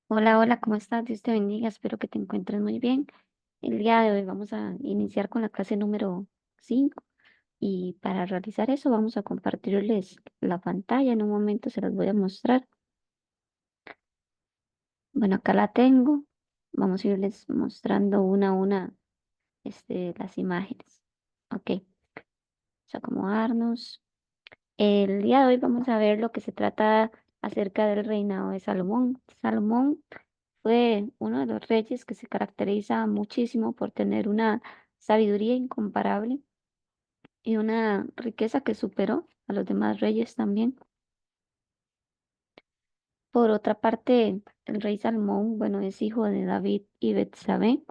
Hola, hola, ¿cómo estás? Dios te bendiga, espero que te encuentres muy bien. El día de hoy vamos a iniciar con la clase número 5 y para realizar eso vamos a compartirles la pantalla. En un momento se las voy a mostrar. Bueno, acá la tengo. Vamos a irles mostrando una a una las imágenes. Ok, vamos a acomodarnos. El día de hoy vamos a ver lo que se trata acerca del reinado de Salomón. Salomón fue uno de los reyes que se caracteriza muchísimo por tener una sabiduría incomparable y una riqueza que superó a los demás reyes también. Por otra parte, el rey Salomón, bueno, es hijo de David y Betsabé.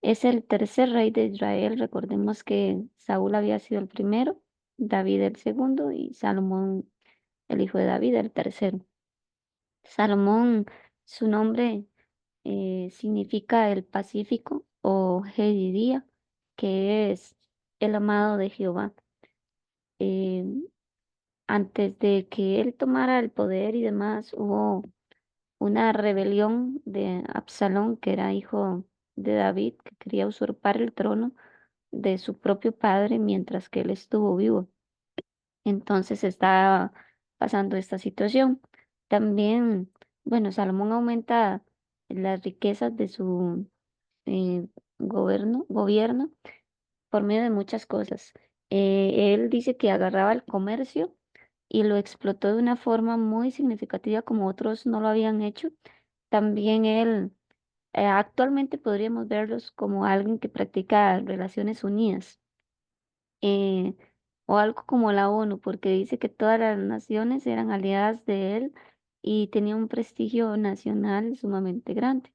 Es el tercer rey de Israel. Recordemos que Saúl había sido el primero, David el segundo y Salomón, el hijo de David, el tercero. Salomón, su nombre significa el Pacífico o Jedidia, que es el amado de Jehová. Eh, Antes de que él tomara el poder y demás, hubo una rebelión de Absalón, que era hijo de David, que quería usurpar el trono de su propio padre mientras que él estuvo vivo. Entonces está pasando esta situación. También, bueno, Salomón aumenta las riquezas de su gobierno por medio de muchas cosas. Él dice que agarraba el comercio y lo explotó de una forma muy significativa como otros no lo habían hecho. También él, actualmente podríamos verlos como alguien que practica relaciones unidas, eh, o algo como la ONU, porque dice que todas las naciones eran aliadas de él y tenía un prestigio nacional sumamente grande.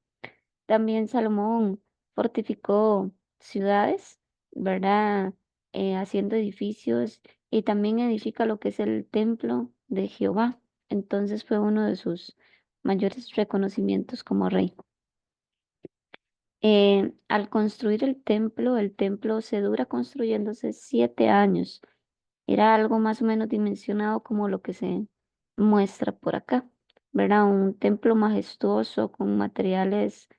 También Salomón fortificó ciudades, ¿verdad? Haciendo edificios y también edifica lo que es el templo de Jehová. Entonces fue uno de sus mayores reconocimientos como rey. Al construir el templo se dura construyéndose 7 años. Era algo más o menos dimensionado como lo que se muestra por acá, ¿verdad? Un templo majestuoso con materiales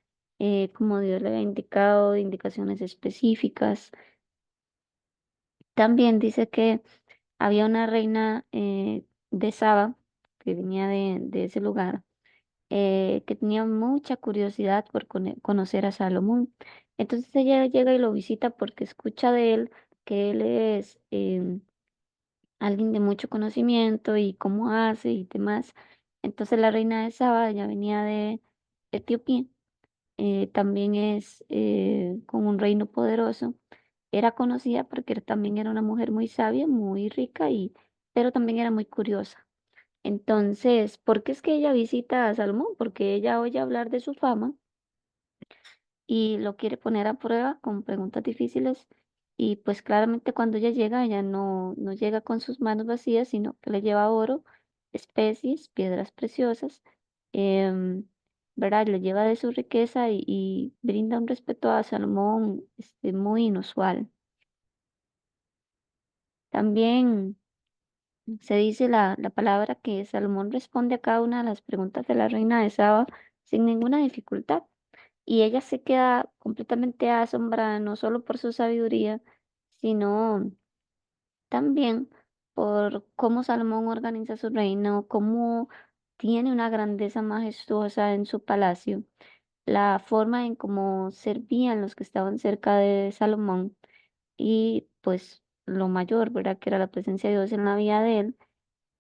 como Dios le había indicado, de indicaciones específicas. También dice que había una reina de Saba, que venía de ese lugar, que tenía mucha curiosidad por conocer a Salomón. Entonces ella llega y lo visita porque escucha de él que él es alguien de mucho conocimiento y cómo hace y demás. Entonces la reina de Saba ya venía de Etiopía, también es con un reino poderoso. Era conocida porque también era una mujer muy sabia, muy rica pero también era muy curiosa. Entonces, ¿por qué es que ella visita a Salomón? Porque ella oye hablar de su fama y lo quiere poner a prueba con preguntas difíciles. Y pues claramente cuando ella llega, ella no llega con sus manos vacías, sino que le lleva oro, especies, piedras preciosas, em, ¿verdad? Le lleva de su riqueza y brinda un respeto a Salomón muy inusual. También se dice la palabra que Salomón responde a cada una de las preguntas de la reina de Saba sin ninguna dificultad. Y ella se queda completamente asombrada, no solo por su sabiduría, sino también por cómo Salomón organiza su reino, cómo tiene una grandeza majestuosa en su palacio, la forma en cómo servían los que estaban cerca de Salomón y pues lo mayor, ¿verdad? Que era la presencia de Dios en la vida de él.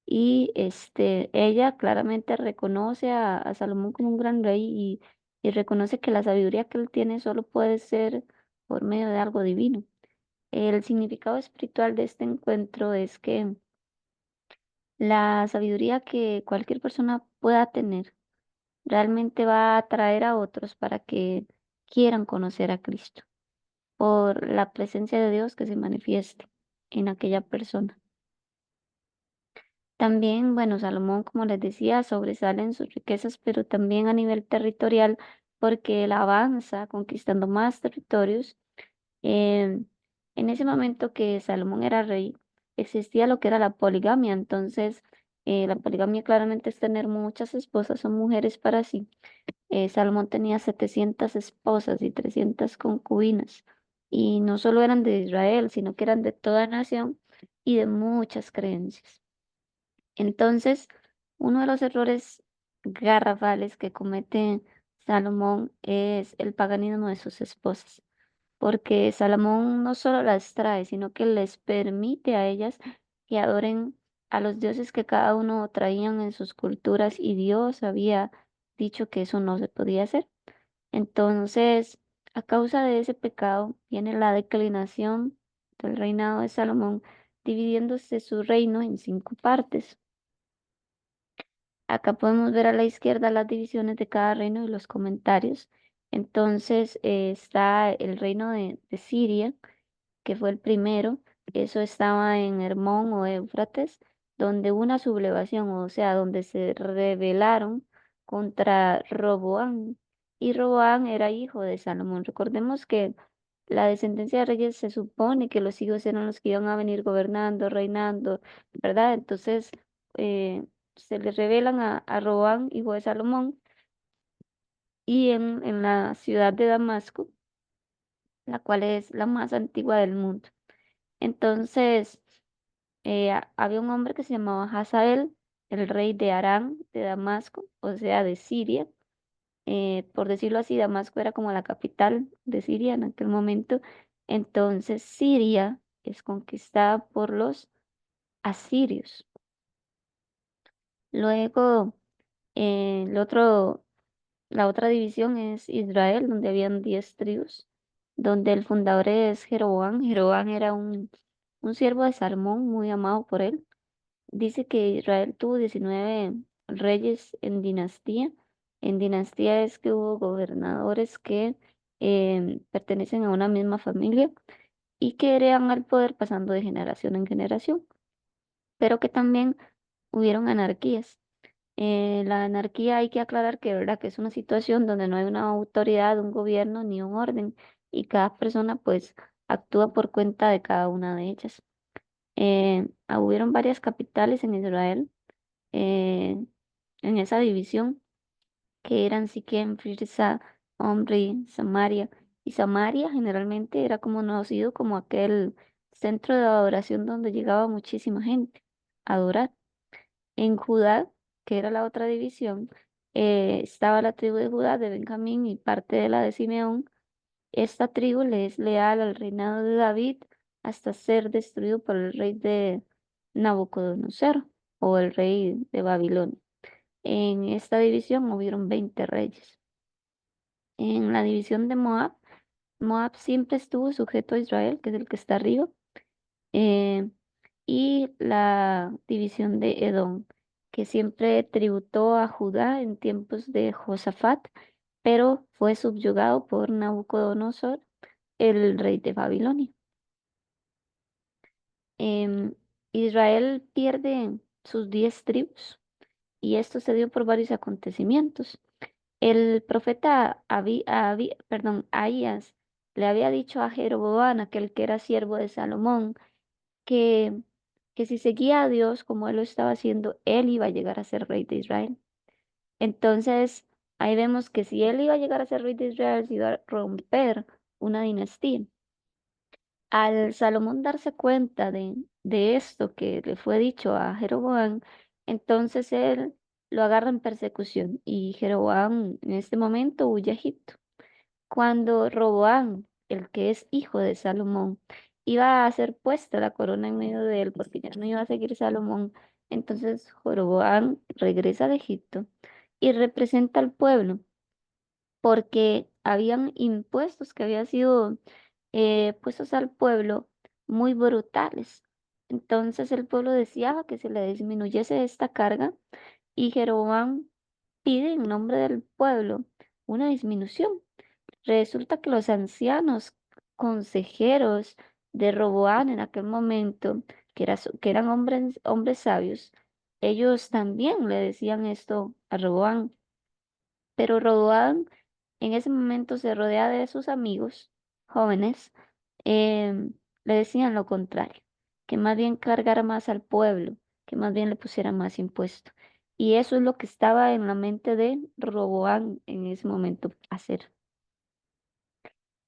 Y ella claramente reconoce a Salomón como un gran rey y reconoce que la sabiduría que él tiene solo puede ser por medio de algo divino. El significado espiritual de este encuentro es que la sabiduría que cualquier persona pueda tener realmente va a atraer a otros para que quieran conocer a Cristo por la presencia de Dios que se manifieste en aquella persona. También, bueno, Salomón, como les decía, sobresale en sus riquezas, pero también a nivel territorial, porque él avanza conquistando más territorios. Em, en ese momento que Salomón era rey, existía lo que era la poligamia, entonces La poligamia claramente es tener muchas esposas o mujeres para sí. Salomón tenía 700 esposas y 300 concubinas. Y no solo eran de Israel, sino que eran de toda nación y de muchas creencias. Entonces, uno de los errores garrafales que comete Salomón es el paganismo de sus esposas, porque Salomón no solo las trae, sino que les permite a ellas que adoren a los dioses que cada uno traían en sus culturas y Dios había dicho que eso no se podía hacer. Entonces, a causa de ese pecado, viene la declinación del reinado de Salomón, dividiéndose su reino en 5 partes. Acá podemos ver a la izquierda las divisiones de cada reino y los comentarios. Entonces, está el reino de Siria, que fue el primero. Eso estaba en Hermón o Éufrates, donde una sublevación, o sea, donde se rebelaron contra Roboán. Y Roboán era hijo de Salomón. Recordemos que la descendencia de reyes se supone que los hijos eran los que iban a venir gobernando, reinando, ¿verdad? Entonces, eh, se le revelan a Roboán, hijo de Salomón, y en la ciudad de Damasco, la cual es la más antigua del mundo. Entonces, había un hombre que se llamaba Hazael, el rey de Aram, de Damasco, o sea, de Siria. Por decirlo así, Damasco era como la capital de Siria en aquel momento. Entonces, Siria es conquistada por los asirios. Luego, el otro, la otra división es Israel, donde habían 10 tribus, donde el fundador es Jeroboam. Jeroboam era un siervo de Salomón, muy amado por él. Dice que Israel tuvo 19 reyes en dinastía. En dinastía es que hubo gobernadores que pertenecen a una misma familia y que heredan al poder pasando de generación en generación, pero que también hubieron anarquías. La anarquía hay que aclarar que, ¿verdad? Que es una situación donde no hay una autoridad, un gobierno ni un orden y cada persona pues actúa por cuenta de cada una de ellas. Hubieron varias capitales en Israel eh, en esa división, que eran Siquem, Firsa, Omri, Samaria. Y Samaria generalmente era como conocido como aquel centro de adoración donde llegaba muchísima gente a adorar. En Judá, que era la otra división, estaba la tribu de Judá, de Benjamín y parte de la de Simeón. Esta tribu le es leal al reinado de David hasta ser destruido por el rey de Nabucodonosor o el rey de Babilonia. En esta división hubieron 20 reyes. En la división de Moab, Moab siempre estuvo sujeto a Israel, que es el que está arriba, eh, y la división de Edom, que siempre tributó a Judá en tiempos de Josafat, pero fue subyugado por Nabucodonosor, el rey de Babilonia. Em, Israel pierde sus 10 tribus y esto se dio por varios acontecimientos. El profeta Ahías le había dicho a Jeroboam, aquel que era siervo de Salomón, que, que si seguía a Dios como él lo estaba haciendo, él iba a llegar a ser rey de Israel. Entonces, ahí vemos que si él iba a llegar a ser rey de Israel, se iba a romper una dinastía. Al Salomón darse cuenta de esto que le fue dicho a Jeroboam, entonces él lo agarra en persecución y Jeroboam en este momento huye a Egipto. Cuando Roboam, el que es hijo de Salomón, iba a ser puesta la corona en medio de él porque ya no iba a seguir Salomón, entonces Jeroboam regresa de Egipto y representa al pueblo porque habían impuestos que habían sido puestos al pueblo muy brutales. Entonces el pueblo deseaba que se le disminuyese esta carga y Jeroboam pide en nombre del pueblo una disminución. Resulta que los ancianos consejeros de Roboán en aquel momento, que eran hombres sabios, ellos también le decían esto a Roboán. Pero Roboán en ese momento se rodea de sus amigos jóvenes, le decían lo contrario, que más bien cargara más al pueblo, que más bien le pusieran más impuesto. Y eso es lo que estaba en la mente de Roboán en ese momento hacer.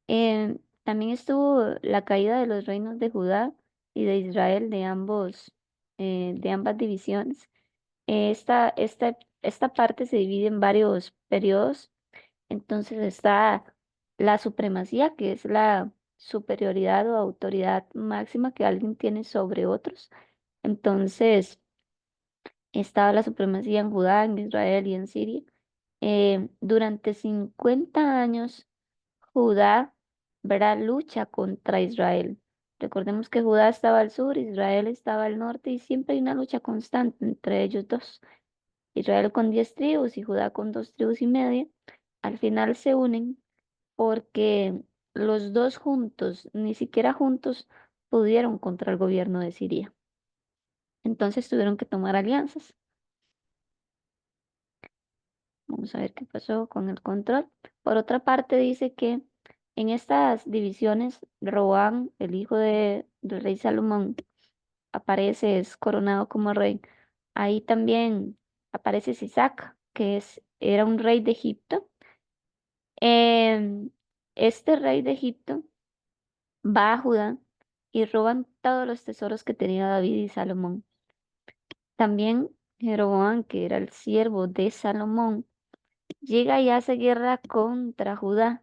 También estuvo la caída de los reinos de Judá y de Israel de ambas divisiones. Esta parte se divide en varios periodos. Entonces está la supremacía, que es la superioridad o autoridad máxima que alguien tiene sobre otros. Entonces estaba la supremacía en Judá, en Israel y en Siria. Durante 50 años, Judá, ¿verdad?, lucha contra Israel. Recordemos que Judá estaba al sur, Israel estaba al norte y siempre hay una lucha constante entre ellos dos. Israel con 10 tribus y Judá con 2 tribus y media. Al final se unen porque los dos juntos, ni siquiera juntos, pudieron contra el gobierno de Siria. Entonces tuvieron que tomar alianzas. Vamos a ver qué pasó con el control. Por otra parte, dice que en estas divisiones, Roboam, el hijo del rey Salomón, aparece, es coronado como rey. Ahí también aparece Sisac, era un rey de Egipto. Em, este rey de Egipto va a Judá y roban todos los tesoros que tenía David y Salomón. También Jeroboam, que era el siervo de Salomón, llega y hace guerra contra Judá,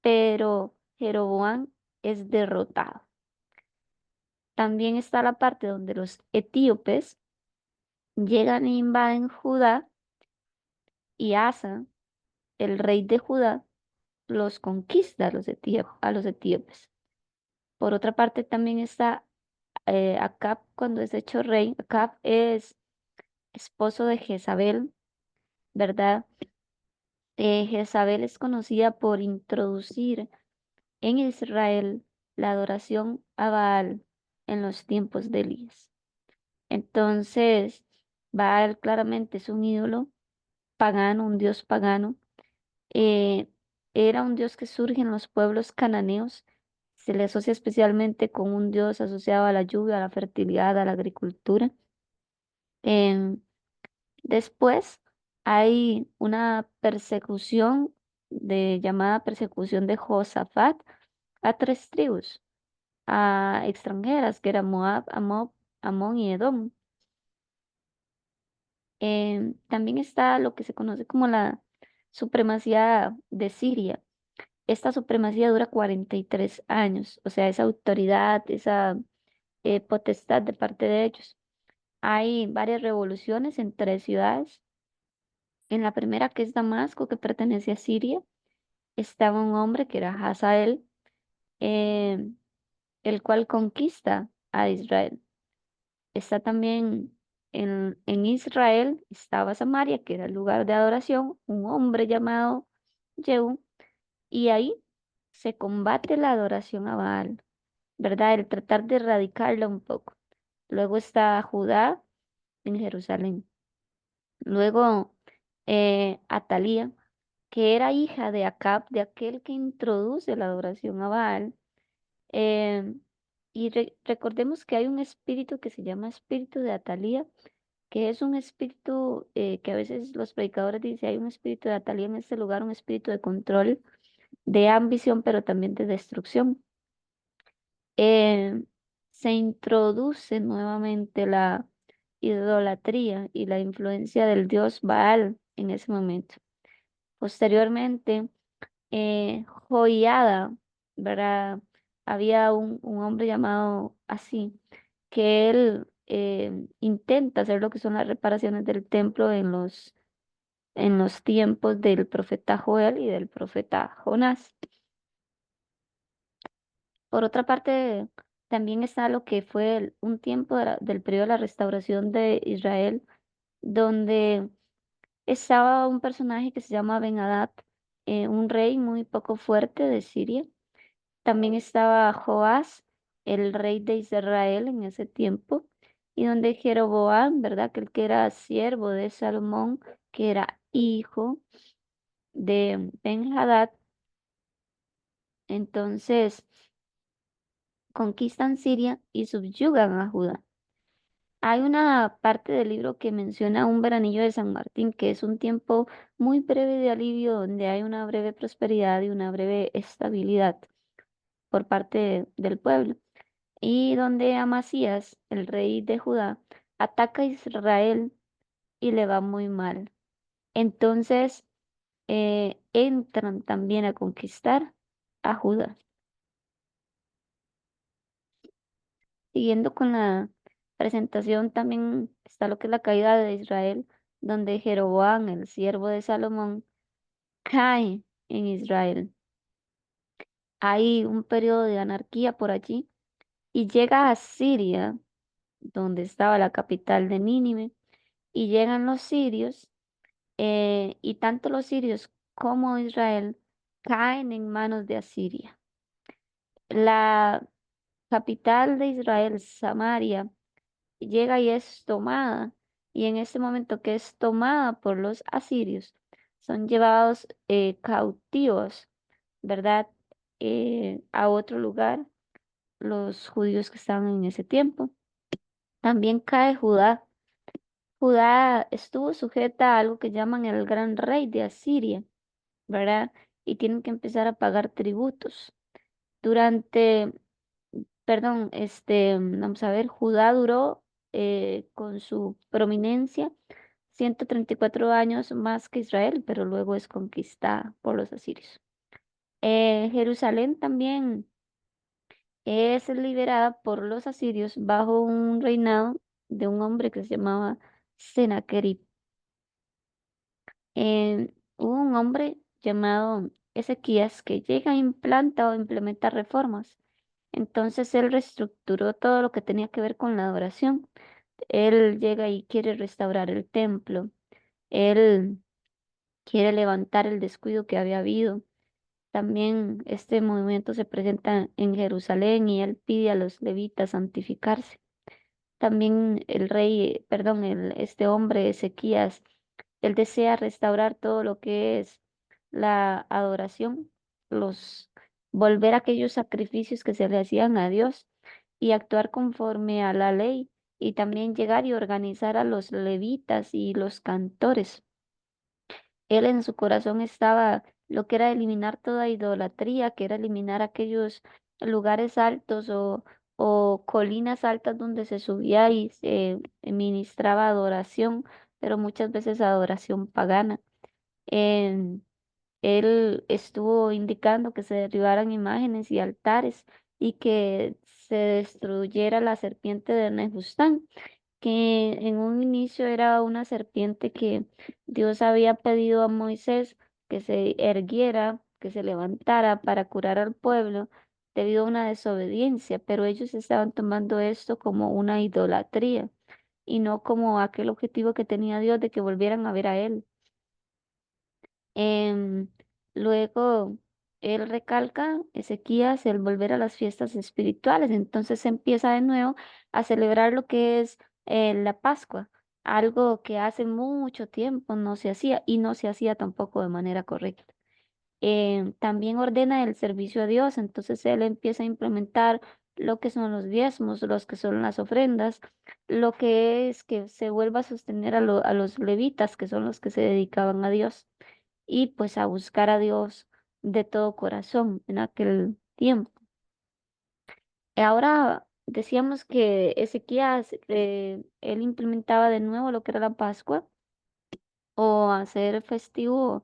pero Jeroboam es derrotado. También está la parte donde los etíopes llegan e invaden Judá y Asa, el rey de Judá, los conquista a los etíopes. Por otra parte, también está Acab cuando es hecho rey. Acab es esposo de Jezabel, ¿verdad? Jezabel es conocida por introducir en Israel la adoración a Baal en los tiempos de Elías. Entonces, Baal claramente es un ídolo pagano, un dios pagano. Eh, Era un dios que surge en los pueblos cananeos. Se le asocia especialmente con un dios asociado a la lluvia, a la fertilidad, a la agricultura. Em, Después hay una persecución llamada persecución de Josafat a 3 tribus, a extranjeras, que eran Moab, Amón y Edom. También está lo que se conoce como la supremacía de Siria. Esta supremacía dura 43 años, o sea, esa autoridad, esa potestad de parte de ellos. Hay varias revoluciones en 3 ciudades. En la primera, que es Damasco, que pertenece a Siria, estaba un hombre que era Hazael, eh, el cual conquista a Israel. Está también en Israel, estaba Samaria, que era el lugar de adoración, un hombre llamado Jehú, y ahí se combate la adoración a Baal, ¿verdad? El tratar de erradicarla un poco. Luego está Judá en Jerusalén. Luego Atalía, que era hija de Acab, de aquel que introduce la adoración a Baal. em, y recordemos que hay un espíritu que se llama espíritu de Atalía, que es un espíritu que a veces los predicadores dicen, hay un espíritu de Atalía en este lugar, un espíritu de control, de ambición, pero también de destrucción. Em, Se introduce nuevamente la idolatría y la influencia del dios Baal en ese momento. Posteriormente, Joiada, ¿verdad? Había un hombre llamado así, que él intenta hacer lo que son las reparaciones del templo en los tiempos del profeta Joel y del profeta Jonás. Por otra parte, también está lo que fue un tiempo del periodo de la restauración de Israel, donde estaba un personaje que se llama Ben-Hadad, un rey muy poco fuerte de Siria. También estaba Joás, el rey de Israel en ese tiempo, y donde Jeroboam, ¿verdad? Que el que era siervo de Salomón, que era hijo de Ben-Hadad, entonces conquistan Siria y subyugan a Judá. Hay una parte del libro que menciona un veranillo de San Martín, que es un tiempo muy breve de alivio, donde hay una breve prosperidad y una breve estabilidad por parte del pueblo, y donde Amasías, el rey de Judá, ataca a Israel y le va muy mal. Entonces entran también a conquistar a Judá. Siguiendo con la presentación, también está lo que es la caída de Israel, donde Jeroboam, el siervo de Salomón, cae en Israel. Hay un periodo de anarquía por allí y llega a Siria, donde estaba la capital de Nínive, y llegan los sirios, y tanto los sirios como Israel caen en manos de Asiria. La capital de Israel, Samaria, llega y es tomada, y en este momento que es tomada por los asirios, son llevados cautivos, ¿verdad? A otro lugar, los judíos que estaban en ese tiempo. También cae Judá. Judá estuvo sujeta a algo que llaman el gran rey de Asiria, ¿verdad? Y tienen que empezar a pagar tributos. Durante, perdón, vamos a ver, Judá duró con su prominencia 134 años más que Israel, pero luego es conquistada por los asirios. Jerusalén también es liberada por los asirios bajo un reinado de un hombre que se llamaba Sennacherib. Hubo un hombre llamado Ezequías que llega a implanta o implementa reformas. Entonces él reestructuró todo lo que tenía que ver con la adoración. Él llega y quiere restaurar el templo. Él quiere levantar el descuido que había habido. También este movimiento se presenta en Jerusalén y él pide a los levitas santificarse. También el rey, perdón, este hombre Ezequías, él desea restaurar todo lo que es la adoración, los volver a aquellos sacrificios que se le hacían a Dios y actuar conforme a la ley y también llegar y organizar a los levitas y los cantores. Él en su corazón estaba lo que era eliminar toda idolatría, que era eliminar aquellos lugares altos o colinas altas donde se subía y se ministraba adoración, pero muchas veces adoración pagana. Em, Él estuvo indicando que se derribaran imágenes y altares y que se destruyera la serpiente de Nehustán, que en un inicio era una serpiente que Dios había pedido a Moisés que se erguiera, que se levantara para curar al pueblo debido a una desobediencia, pero ellos estaban tomando esto como una idolatría y no como aquel objetivo que tenía Dios de que volvieran a ver a Él. Em, Luego, él recalca, Ezequías, el volver a las fiestas espirituales. Entonces se empieza de nuevo a celebrar lo que es la Pascua, algo que hace mucho tiempo no se hacía y no se hacía tampoco de manera correcta. También ordena el servicio a Dios, entonces él empieza a implementar lo que son los diezmos, los que son las ofrendas, lo que es que se vuelva a sostener a los levitas, que son los que se dedicaban a Dios y pues a buscar a Dios de todo corazón en aquel tiempo. Ahora decíamos que Ezequías, él implementaba de nuevo lo que era la Pascua o hacer festivo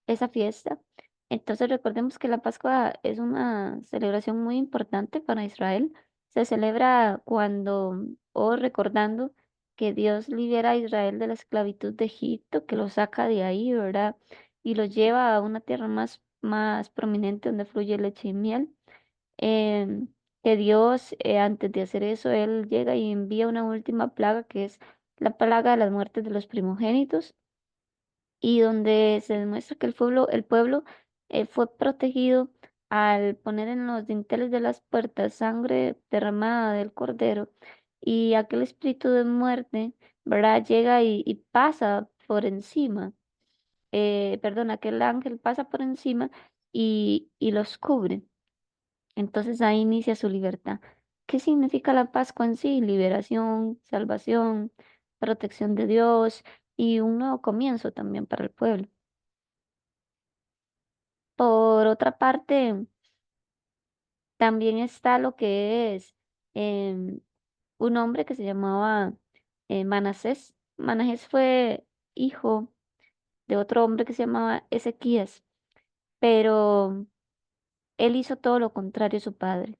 esa fiesta. Entonces recordemos que la Pascua es una celebración muy importante para Israel. Se celebra cuando o recordando que Dios libera a Israel de la esclavitud de Egipto, que lo saca de ahí, ¿verdad? Y lo lleva a una tierra más prominente donde fluye leche y miel. Em, que Dios, antes de hacer eso, Él llega y envía una última plaga que es la plaga de las muertes de los primogénitos y donde se demuestra que el pueblo fue protegido al poner en los dinteles de las puertas sangre derramada del cordero y aquel espíritu de muerte, ¿verdad? Llega y pasa por encima, perdón, aquel ángel pasa por encima y los cubre. Entonces ahí inicia su libertad. ¿Qué significa la Pascua en sí? Liberación, salvación, protección de Dios y un nuevo comienzo también para el pueblo. Por otra parte, también está lo que es em, un hombre que se llamaba Manasés. Manasés fue hijo de otro hombre que se llamaba Ezequías, pero él hizo todo lo contrario a su padre.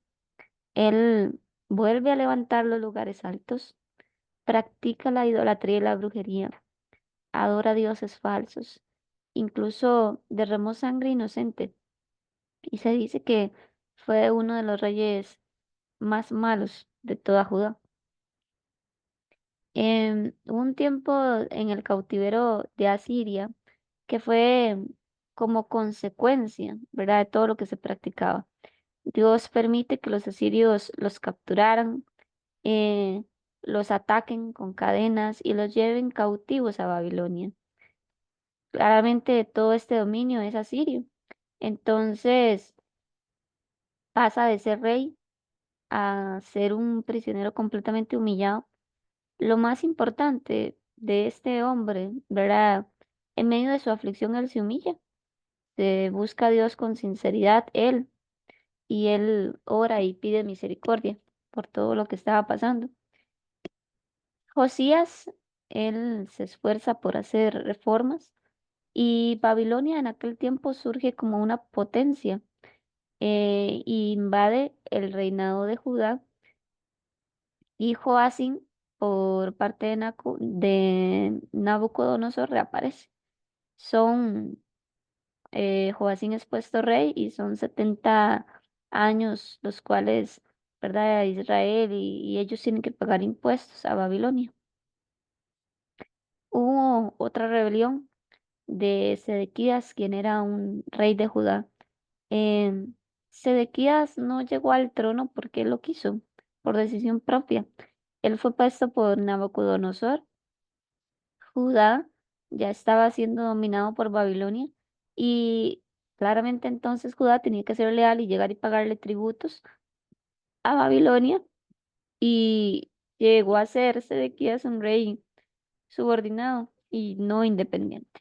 Él vuelve a levantar los lugares altos, practica la idolatría y la brujería, adora dioses falsos, incluso derramó sangre inocente y se dice que fue uno de los reyes más malos de toda Judá. Hubo un tiempo en el cautiverio de Asiria que fue como consecuencia, ¿verdad?, de todo lo que se practicaba. Dios permite que los asirios los capturaran, eh, los ataquen con cadenas y los lleven cautivos a Babilonia. Claramente todo este dominio es asirio. Entonces pasa de ser rey a ser un prisionero completamente humillado. Lo más importante de este hombre, ¿verdad? En medio de su aflicción, él se humilla, se busca a Dios con sinceridad, y él ora y pide misericordia por todo lo que estaba pasando. Josías, él se esfuerza por hacer reformas y Babilonia en aquel tiempo surge como una potencia y invade el reinado de Judá y Joacim por parte de Nabucodonosor reaparece. Son Joacim es puesto rey y son 70 años los cuales, ¿verdad? Israel y ellos tienen que pagar impuestos a Babilonia. Hubo otra rebelión de Sedequías, quien era un rey de Judá. Em, Sedequías no llegó al trono porque él lo quiso, por decisión propia. Él fue puesto por Nabucodonosor. Judá ya estaba siendo dominado por Babilonia y claramente entonces Judá tenía que ser leal y llegar y pagarle tributos a Babilonia y llegó a ser Sedequías un rey subordinado y no independiente.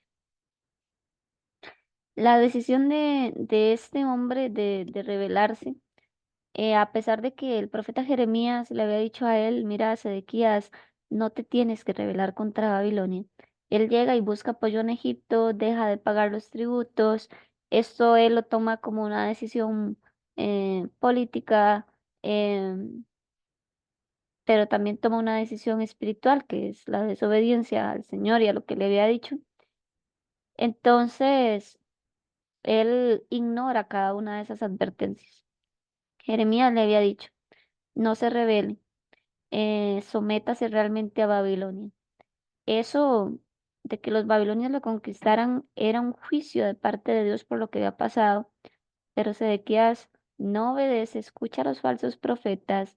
La decisión de este hombre de rebelarse, a pesar de que el profeta Jeremías le había dicho a él, mira, Sedequías, no te tienes que rebelar contra Babilonia. Él llega y busca apoyo en Egipto, deja de pagar los tributos. Esto él lo toma como una decisión política, em, pero también toma una decisión espiritual, que es la desobediencia al Señor y a lo que le había dicho. Entonces, él ignora cada una de esas advertencias. Jeremías le había dicho, no se rebele, sométase realmente a Babilonia. Eso de que los babilonios lo conquistaran era un juicio de parte de Dios por lo que había pasado, pero Sedequías no obedece, escucha a los falsos profetas,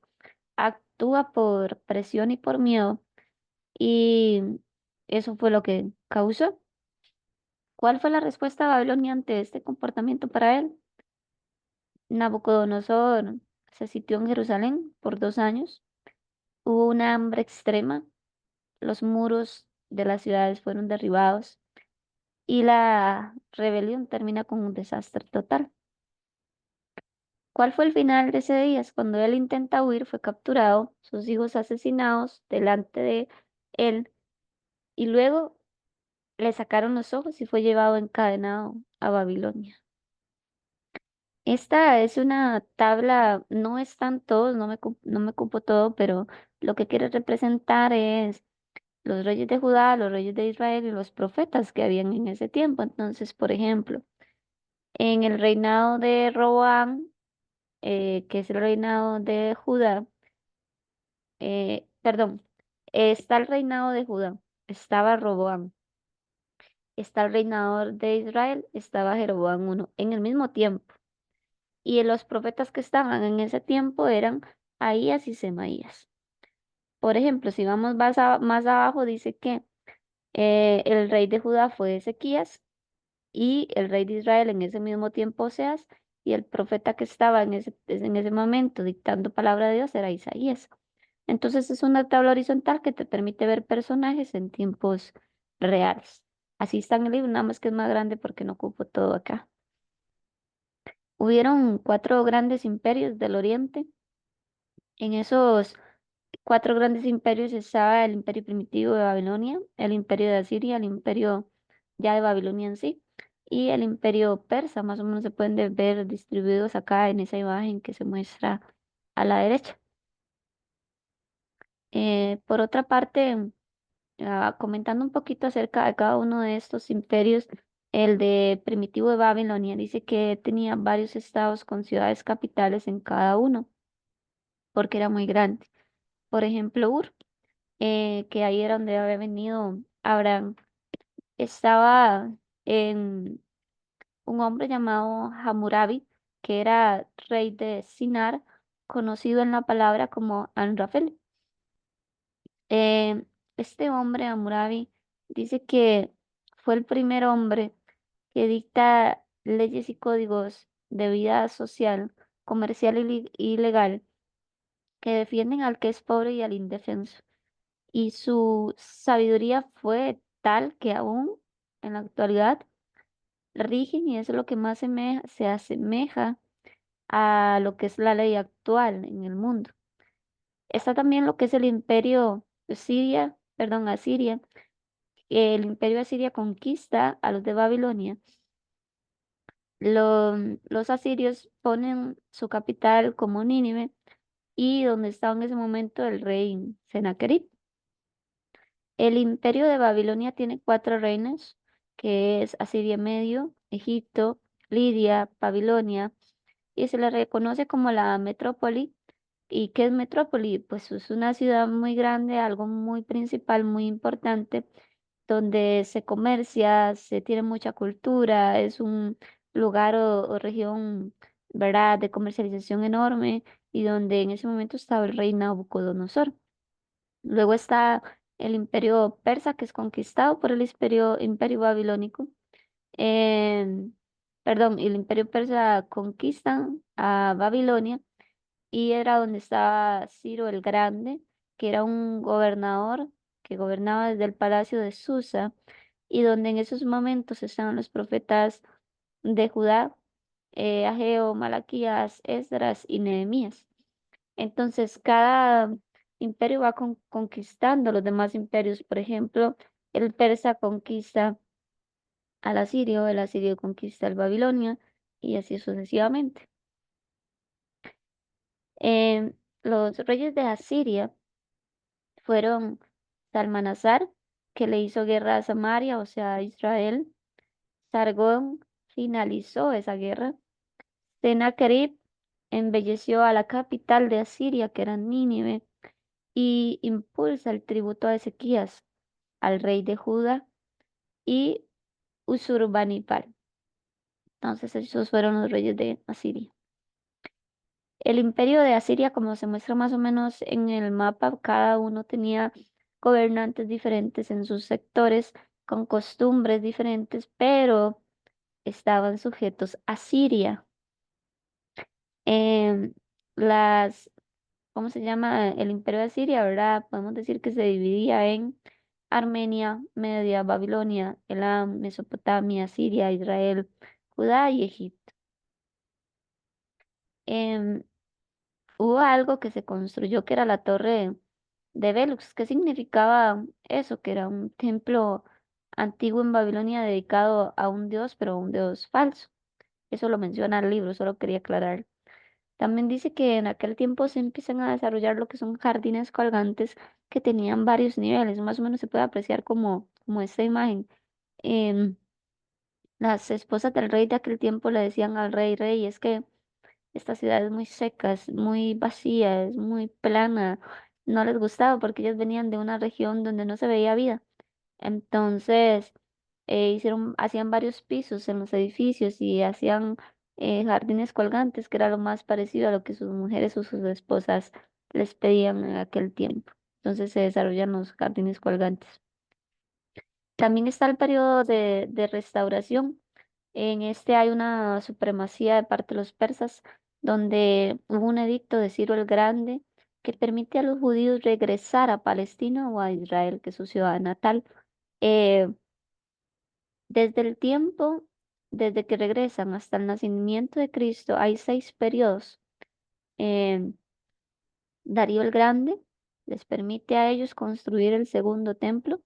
actúa por presión y por miedo, y eso fue lo que causó. ¿Cuál fue la respuesta de Babilonia ante este comportamiento para él? Nabucodonosor se sitió en Jerusalén por 2 años. Hubo una hambre extrema. Los muros de las ciudades fueron derribados y la rebelión termina con un desastre total. ¿Cuál fue el final de ese día? Cuando él intenta huir, fue capturado, sus hijos asesinados delante de él y luego le sacaron los ojos y fue llevado encadenado a Babilonia. Esta es una tabla, no están todos, no me cupo todo, pero lo que quiere representar es los reyes de Judá, los reyes de Israel y los profetas que habían en ese tiempo. Entonces, por ejemplo, en el reinado de Roboam, que es el reinado de Judá, perdón, está el reinado de Judá, estaba Roboam, está el reinador de Israel, estaba Jeroboam I, en el mismo tiempo. Y los profetas que estaban en ese tiempo eran Ahías y Semaías. Por ejemplo, si vamos más abajo, dice que el rey de Judá fue Ezequías y el rey de Israel en ese mismo tiempo Oseas y el profeta que estaba en ese momento dictando palabra de Dios era Isaías. Entonces es una tabla horizontal que te permite ver personajes en tiempos reales. Así está en el libro, nada más que es más grande porque no ocupo todo acá. Hubieron cuatro grandes imperios del Oriente. En esos cuatro grandes imperios estaba el imperio primitivo de Babilonia, el imperio de Asiria, el imperio ya de Babilonia en sí, y el imperio persa, más o menos se pueden ver distribuidos acá en esa imagen que se muestra a la derecha. Por otra parte, comentando un poquito acerca de cada uno de estos imperios, el de primitivo de Babilonia dice que tenía varios estados con ciudades capitales en cada uno, porque era muy grande. Por ejemplo, Ur, que ahí era donde había venido Abraham, estaba en un hombre llamado Hammurabi, que era rey de Sinar, conocido en la palabra como Anrafel. Eh, este hombre, Hammurabi, dice que fue el primer hombre que dicta leyes y códigos de vida social, comercial y legal que defienden al que es pobre y al indefenso. Y su sabiduría fue tal que aún en la actualidad rigen y eso es lo que más se asemeja a lo que es la ley actual en el mundo. Está también lo que es el imperio de Siria, perdón, Asiria. El imperio asiria conquista a los de Babilonia. Los asirios ponen su capital como Nínive y donde estaba en ese momento el rey Sennacherib. El imperio de Babilonia tiene cuatro reinos, que es Asiria Medio, Egipto, Lidia, Babilonia, y se le reconoce como la metrópoli. ¿Y qué es metrópoli? Pues es una ciudad muy grande, algo muy principal, muy importante, donde se comercia, se tiene mucha cultura, es un lugar o región, ¿verdad?, de comercialización enorme y donde en ese momento estaba el rey Nabucodonosor. Luego está el imperio persa, que es conquistado por el imperio babilónico. Em, Perdón, el imperio persa conquistan a Babilonia y era donde estaba Ciro el Grande, que era un gobernador que gobernaba desde el palacio de Susa y donde en esos momentos estaban los profetas de Judá, Ageo, Malaquías, Esdras y Nehemías. Entonces, cada imperio va conquistando los demás imperios. Por ejemplo, el persa conquista al asirio, el asirio conquista al Babilonia y así sucesivamente. Los reyes de Asiria fueron Salmanasar, que le hizo guerra a Samaria, o sea, a Israel. Sargón finalizó esa guerra. Sennacherib embelleció a la capital de Asiria, que era Nínive, y impulsa el tributo a Ezequías, al rey de Judá, y Usurbanipal. Entonces, esos fueron los reyes de Asiria. El imperio de Asiria, como se muestra más o menos en el mapa, cada uno tenía gobernantes diferentes en sus sectores, con costumbres diferentes, pero estaban sujetos a Siria. Em, las, ¿Cómo se llama? El imperio de Asiria, ¿verdad? Podemos decir que se dividía en Armenia, Media, Babilonia, Elam, Mesopotamia, Siria, Israel, Judá y Egipto. Em, Hubo algo que se construyó que era la torre de Velux. ¿Qué significaba eso? Que era un templo antiguo en Babilonia dedicado a un dios, pero un dios falso. Eso lo menciona el libro, solo quería aclarar. También dice que en aquel tiempo se empiezan a desarrollar lo que son jardines colgantes que tenían varios niveles. Más o menos se puede apreciar como esta imagen. Em, las esposas del rey de aquel tiempo le decían al rey, rey, es que esta ciudad es muy seca, es muy vacía, es muy plana. No les gustaba porque ellos venían de una región donde no se veía vida. Entonces, hacían varios pisos en los edificios y hacían jardines colgantes, que era lo más parecido a lo que sus mujeres o sus esposas les pedían en aquel tiempo. Entonces se desarrollan los jardines colgantes. También está el periodo de restauración. En este hay una supremacía de parte de los persas, donde hubo un edicto de Ciro el Grande que permite a los judíos regresar a Palestina o a Israel, que es su ciudad natal. Eh, desde el tiempo, desde que regresan hasta el nacimiento de Cristo, hay 6 periodos. Eh, Darío el Grande les permite a ellos construir el segundo templo.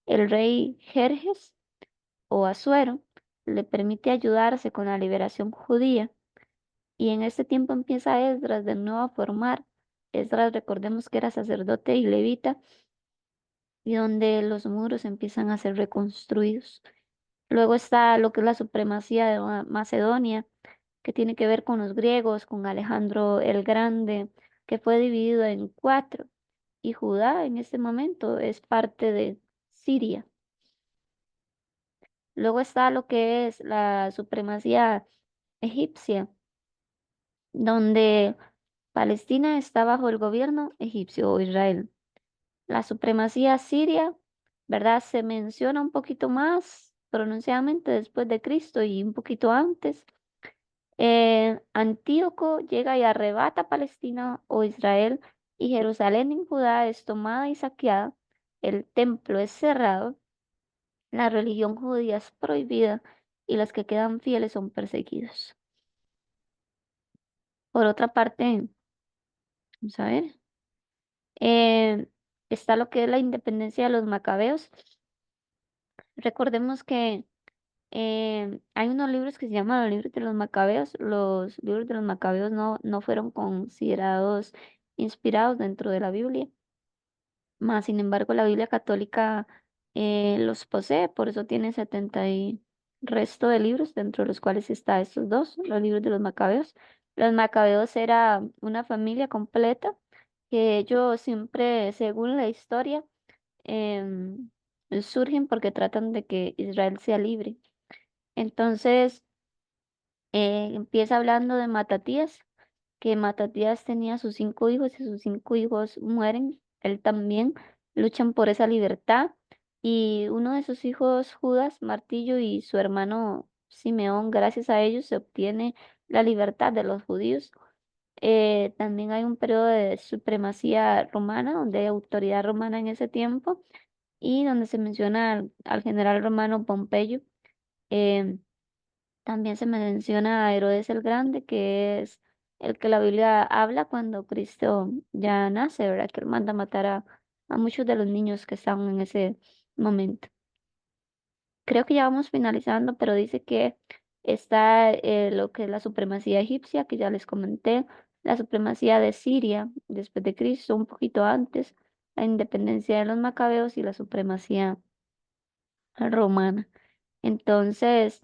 El rey Jerjes o Asuero le permite ayudarse con la liberación judía. Y en este tiempo empieza Esdras de nuevo a formar. Esdras, recordemos que era sacerdote y levita, y donde los muros empiezan a ser reconstruidos. Luego está lo que es la supremacía de Macedonia, que tiene que ver con los griegos, con Alejandro el Grande, que fue dividido en 4. Y Judá en este momento es parte de Siria. Luego está lo que es la supremacía egipcia, donde Palestina está bajo el gobierno egipcio o Israel. La supremacía siria, ¿verdad? Se menciona un poquito más pronunciadamente después de Cristo y un poquito antes. Antíoco llega y arrebata Palestina o Israel y Jerusalén en Judá es tomada y saqueada. El templo es cerrado, la religión judía es prohibida y los que quedan fieles son perseguidos. Por otra parte, vamos a ver, eh, está lo que es la independencia de los macabeos. Recordemos que hay unos libros que se llaman los libros de los macabeos. Los libros de los macabeos no fueron considerados inspirados dentro de la Biblia. Más sin embargo, la Biblia católica los posee, por eso tiene 70 y resto de libros, dentro de los cuales está estos dos, los libros de los macabeos. Los macabeos era una familia completa que ellos siempre, según la historia, em, surgen porque tratan de que Israel sea libre. Entonces, empieza hablando de Matatías, que Matatías tenía sus 5 hijos y sus 5 hijos mueren. Él también luchan por esa libertad. Y uno de sus hijos, Judas Martillo, y su hermano Simeón, gracias a ellos se obtiene la libertad de los judíos. También hay un periodo de supremacía romana, donde hay autoridad romana en ese tiempo, y donde se menciona al general romano Pompeyo. Em, También se menciona a Herodes el Grande, que es el que la Biblia habla cuando Cristo ya nace, ¿verdad? Que él manda matar a muchos de los niños que estaban en ese momento. Creo que ya vamos finalizando, pero dice que está lo que es la supremacía egipcia, que ya les comenté, la supremacía de Siria después de Cristo, un poquito antes, la independencia de los macabeos y la supremacía romana. Entonces,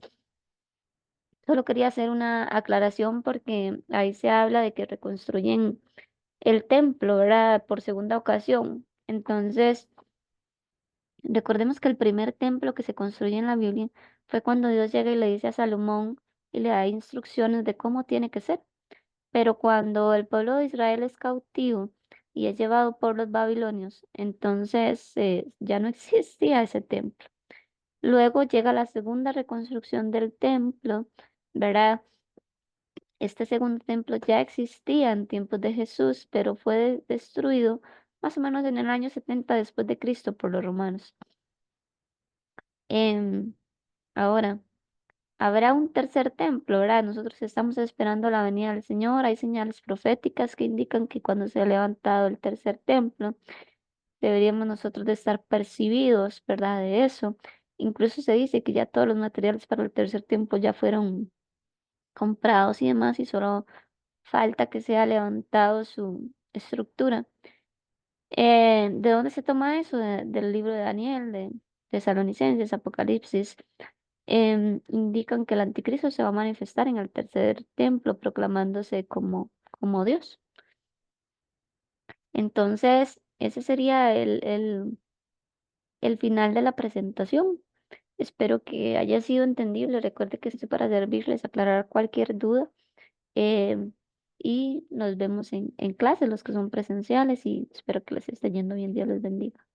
solo quería hacer una aclaración porque ahí se habla de que reconstruyen el templo, ¿verdad? Por segunda ocasión. Entonces, recordemos que el primer templo que se construye en la Biblia fue cuando Dios llega y le dice a Salomón y le da instrucciones de cómo tiene que ser. Pero cuando el pueblo de Israel es cautivo y es llevado por los babilonios, entonces ya no existía ese templo. Luego llega la segunda reconstrucción del templo, ¿verdad? Este segundo templo ya existía en tiempos de Jesús, pero fue destruido más o menos en el año 70 después de Cristo por los romanos. Em, Ahora, habrá un tercer templo, ¿verdad? Nosotros estamos esperando la venida del Señor. Hay señales proféticas que indican que cuando se ha levantado el tercer templo, deberíamos nosotros de estar percibidos, ¿verdad? De eso. Incluso se dice que ya todos los materiales para el tercer templo ya fueron comprados y demás, y solo falta que sea levantado su estructura. ¿De dónde se toma eso? Del libro de Daniel, de Tesalonicenses, Apocalipsis. Indican que el anticristo se va a manifestar en el tercer templo, proclamándose como Dios. Entonces, ese sería el final de la presentación. Espero que haya sido entendible. Recuerde que estoy para servirles, aclarar cualquier duda. em, y nos vemos en clase, los que son presenciales, y espero que les esté yendo bien. Dios les bendiga.